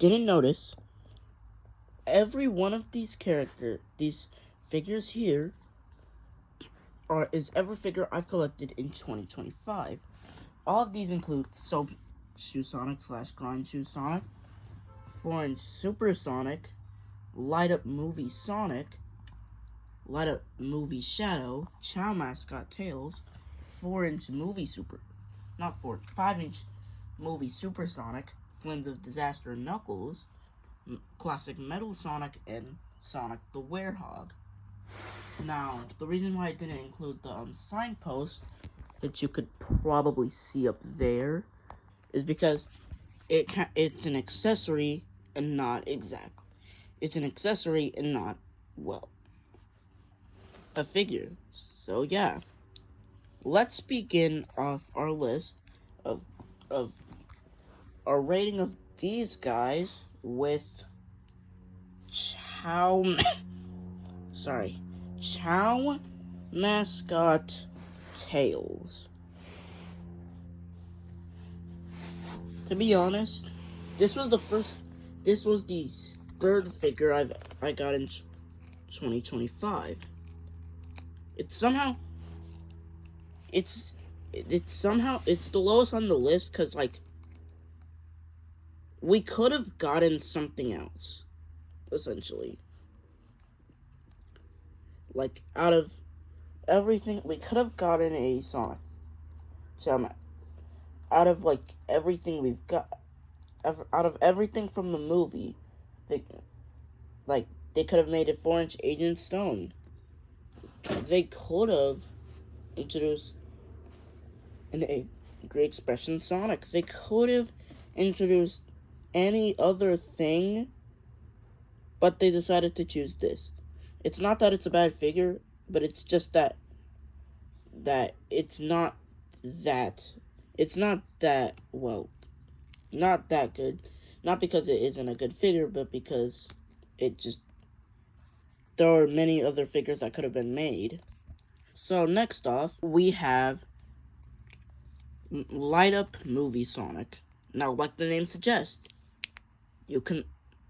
didn't notice, every one of these figures here, is every figure I've collected in 2025. All of these include Soap Shoe Sonic / Grind Shoe Sonic, 4-inch Super Sonic, Light Up Movie Sonic, Light Up Movie Shadow, Chow Mascot Tails, 4-inch Movie Super, not 5-inch Movie Super Sonic, Flames of Disaster Knuckles, Classic Metal Sonic, and Sonic the Werehog. Now, the reason why I didn't include the signpost that you could probably see up there is because it's an accessory and not exactly. It's an accessory and not, well, a figure. So yeah, let's begin off our list of our rating of these guys with Chow Mascot Tails. To be honest, this was the third figure I got in 2025. It's the lowest on the list because, like, we could have gotten something else, essentially. Like, out of everything, we could have gotten a Sonic. So, out of, like, everything we've got, out of everything from the movie, they could have made it 4-inch Agent Stone. They could have introduced a Great Expression Sonic. They could have introduced any other thing, but they decided to choose this. It's not that it's a bad figure, but it's just that it's not that not that good. Not because it isn't a good figure, but because there are many other figures that could have been made. So next off, we have Light Up Movie Sonic. Now, like the name suggests,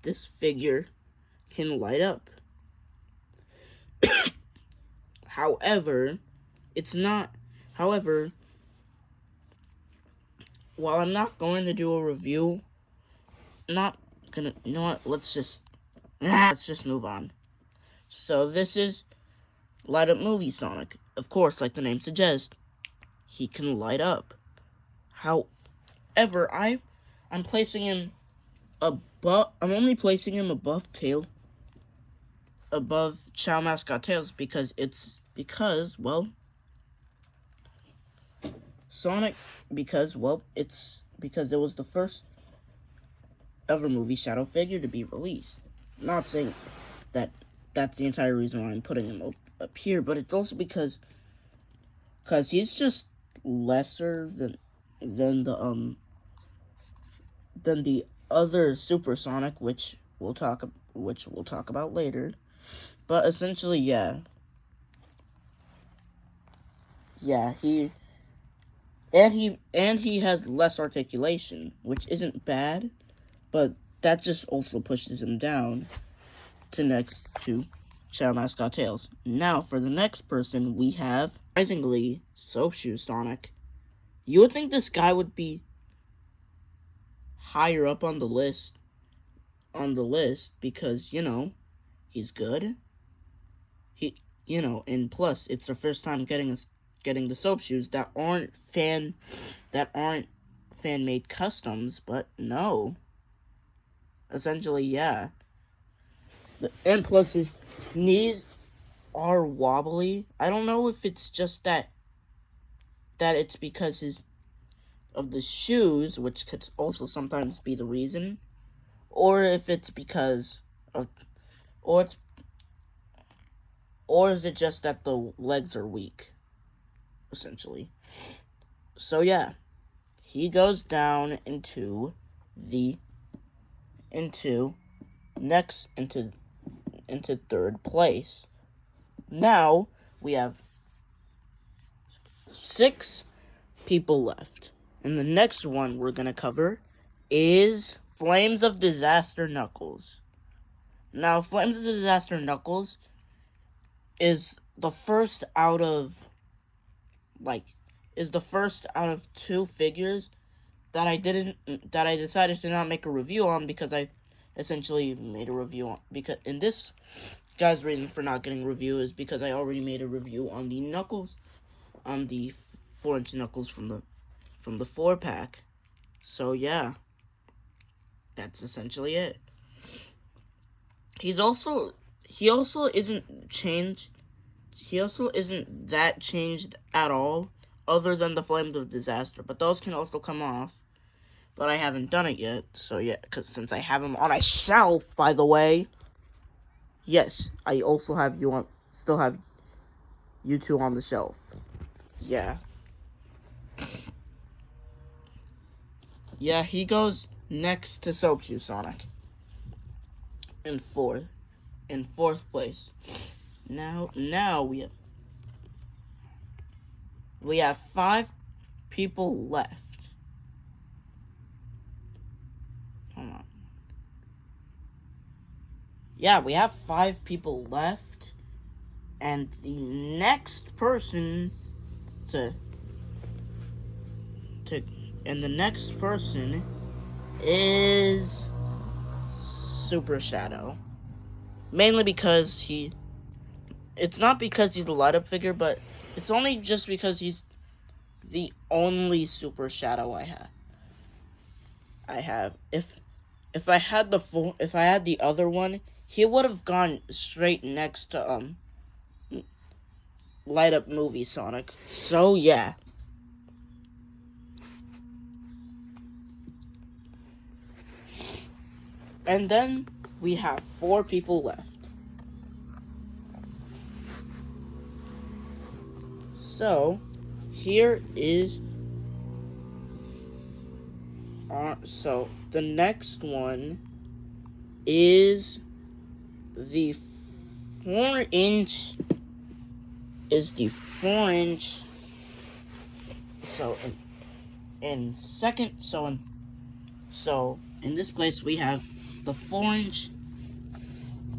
this figure can light up. However, while I'm not going to do a review, you know what, let's just move on. So this is Light Up Movie Sonic. Of course, like the name suggests, he can light up. However, I'm placing him above. I'm only placing him above Chow Mascot Tails because it was the first ever movie shadow figure to be released. I'm not saying that that's the entire reason why I'm putting him up here, but it's also because he's just lesser than the other Super Sonic, which we'll talk about later. But essentially, yeah, he has less articulation, which isn't bad, but that just also pushes him down next to Chow Mascot Tails. Now, for the next person, we have, surprisingly, Soap Shoe Sonic. You would think this guy would be higher up on the list because, he's good. And plus, it's the first time getting the soap shoes that aren't fan-made customs, but no. Essentially, yeah. And plus, his knees are wobbly. I don't know if it's just that it's because of the shoes, which could also sometimes be the reason, or if it's because of, or is it just that the legs are weak, essentially. So yeah, he goes down into third place. Now we have 6 people left, and the next one we're gonna cover is Flames of Disaster Knuckles. Now, Flames of Disaster Knuckles is the first out of two figures that I decided to not make a review on, because I essentially made a review on, because in this guy's reason for not getting a review is because I already made a review on the Knuckles, on the 4-inch Knuckles from the 4-pack. So yeah, that's essentially it. He also isn't changed. He also isn't that changed at all, other than the Flames of Disaster. But those can also come off. But I haven't done it yet. So yeah, since I have him on a shelf, by the way. Yes, I also still have you two on the shelf. Yeah. Yeah, he goes next to Soapshoe Sonic. In fourth place. Now we have 5 people left. Hold on. Yeah, we have 5 people left, and the next person is Super Shadow. Mainly because it's not because he's a light-up figure, but it's only just because he's the only Super Shadow I have. If I had the other one, he would have gone straight next to light-up movie Sonic. So yeah. And then we have 4 people left. So, here is... so, the next one is the 4-inch... So, in this place we have the 4-inch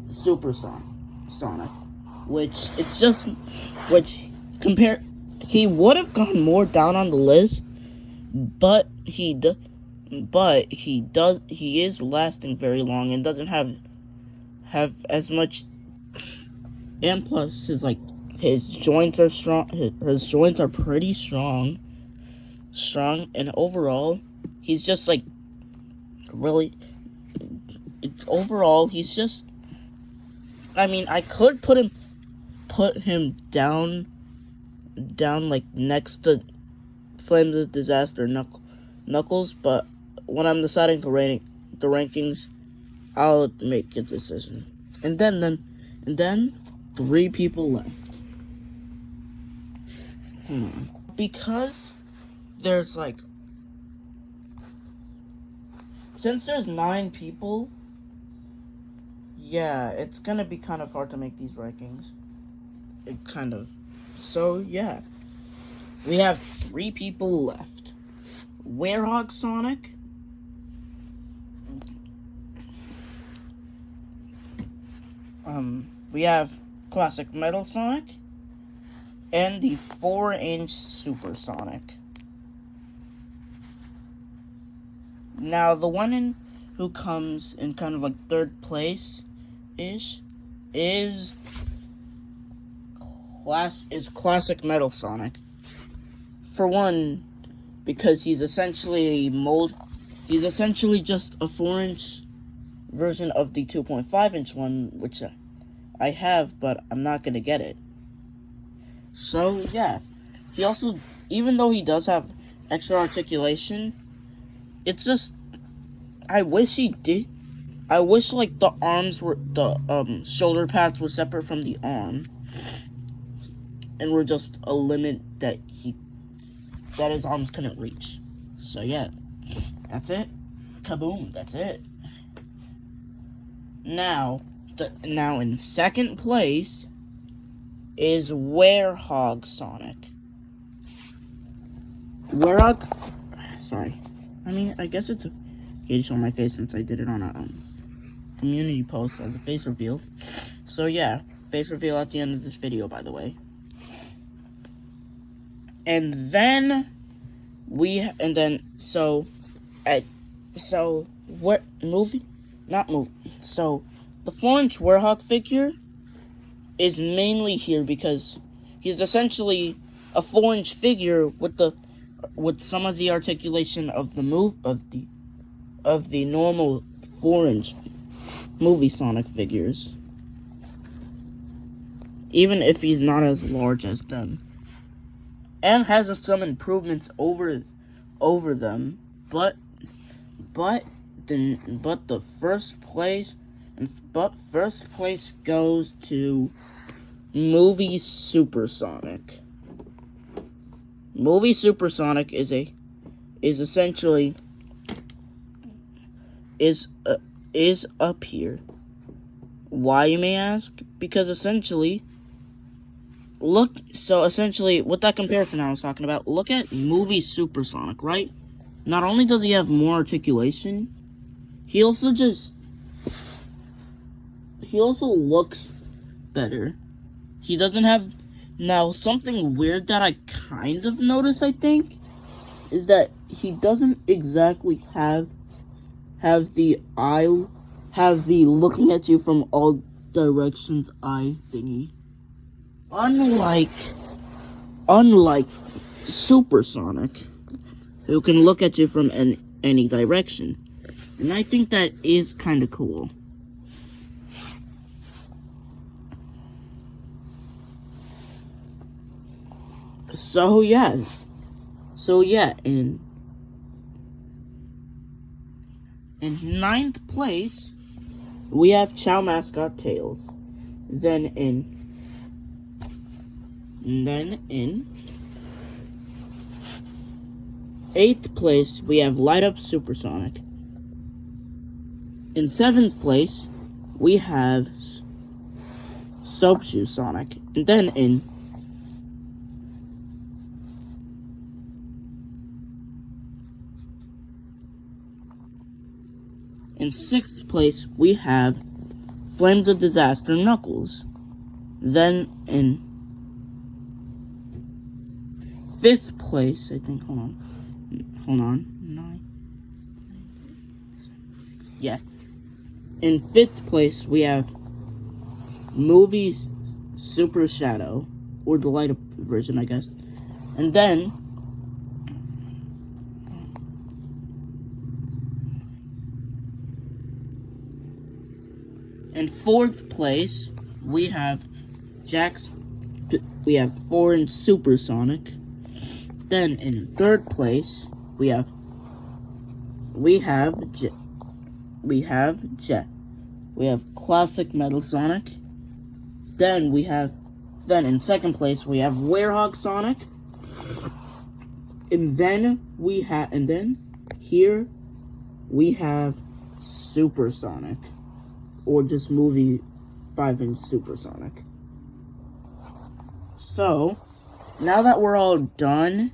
Super Sonic, he would have gone more down on the list, but he is lasting very long and doesn't have as much, and plus his joints are strong. His joints are pretty strong, and overall he's just really. He's just. I mean, I could put him down next to Flames of Disaster Knuckles, but when I'm deciding to rate the rankings, I'll make a decision. And then 3 people left. Because there's since there's 9 people, yeah, it's gonna be kind of hard to make these rankings. So yeah, we have 3 people left. Werehog Sonic, we have Classic Metal Sonic, and the 4-inch Super Sonic. Now, the one who comes in kind of 3rd place-ish is Classic Metal Sonic. For one, because he's essentially just a 4-inch version of the 2.5-inch one, which I have, but I'm not gonna get it. So yeah, he also, even though he does have extra articulation, it's just, I wish he did. I wish the shoulder pads were separate from the arm, and were just a limit that his arms couldn't reach. So yeah, that's it. Kaboom, that's it. Now in 2nd place is Werehog Sonic. Sorry. I mean, I guess it's complicated showing my face since I did it on a community post as a face reveal. So yeah, face reveal at the end of this video, by the way. And then what movie? Not movie. So the 4-inch Werehog figure is mainly here because he's essentially a 4-inch figure with some of the articulation of the normal 4-inch movie Sonic figures, even if he's not as large as them, and has some improvements over them. But first place goes to Movie Supersonic. Movie Supersonic is up here. Why, you may ask? Because essentially, what that comparison I was talking about, look at Movie Supersonic, right? Not only does he have more articulation, he also looks better. He doesn't have... Now, something weird that I kind of noticed, I think, is that he doesn't exactly have the looking at you from all directions eye thingy. Unlike Supersonic, who can look at you from any direction. And I think that is kind of cool. So yeah, in 9th place, we have Chow Mascot Tails. Then in 8th place, we have Light Up Supersonic. In 7th place, we have Soap Shoe Sonic. And then in 6th place, we have Flames of Disaster Knuckles. Then in 5th place, I think, hold on, 9, yeah. In 5th place, we have Movie Super Shadow, or the light up version, I guess. And then in 4th place, we have 4-inch Supersonic. Then in 3rd place, we have Classic Metal Sonic. Then in 2nd place, we have Werehog Sonic. And then here we have Supersonic, or just Movie 5-inch Supersonic. So, now that we're all done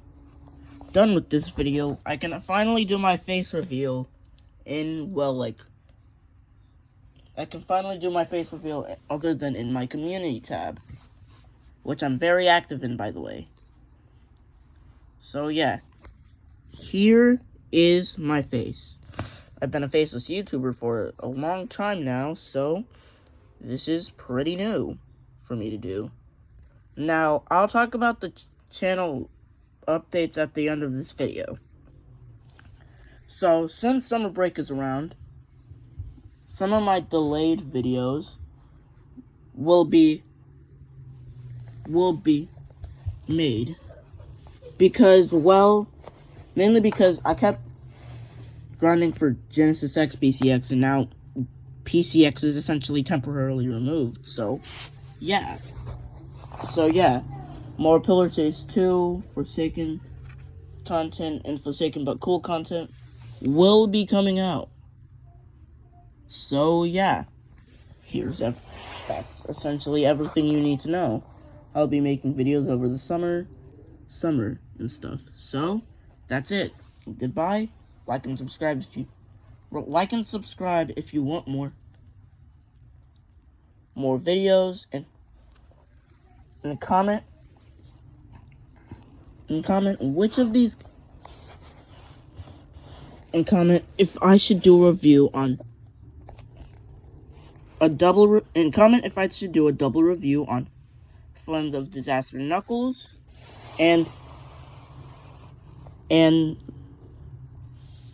with this video, I can finally do my face reveal other than in my community tab, which I'm very active in, by the way. So yeah, here is my face. I've been a faceless YouTuber for a long time now, so this is pretty new for me to do. Now, I'll talk about the channel updates at the end of this video. So, since summer break is around, some of my delayed videos will be made because, mainly because I kept grinding for Genesis X PCX, and now PCX is essentially temporarily removed. So yeah, more Pillar Chase 2, Forsaken content, and Forsaken but cool content will be coming out. So yeah, that's essentially everything you need to know. I'll be making videos over the summer and stuff. So that's it. Goodbye. Like and subscribe if you like and subscribe if you want more videos, and comment which of these, and comment if I should do a review on comment if I should do a double review on Friends of Disaster Knuckles and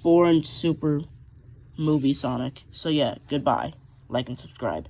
Foreign Super Movie Sonic. So yeah, goodbye. Like and subscribe.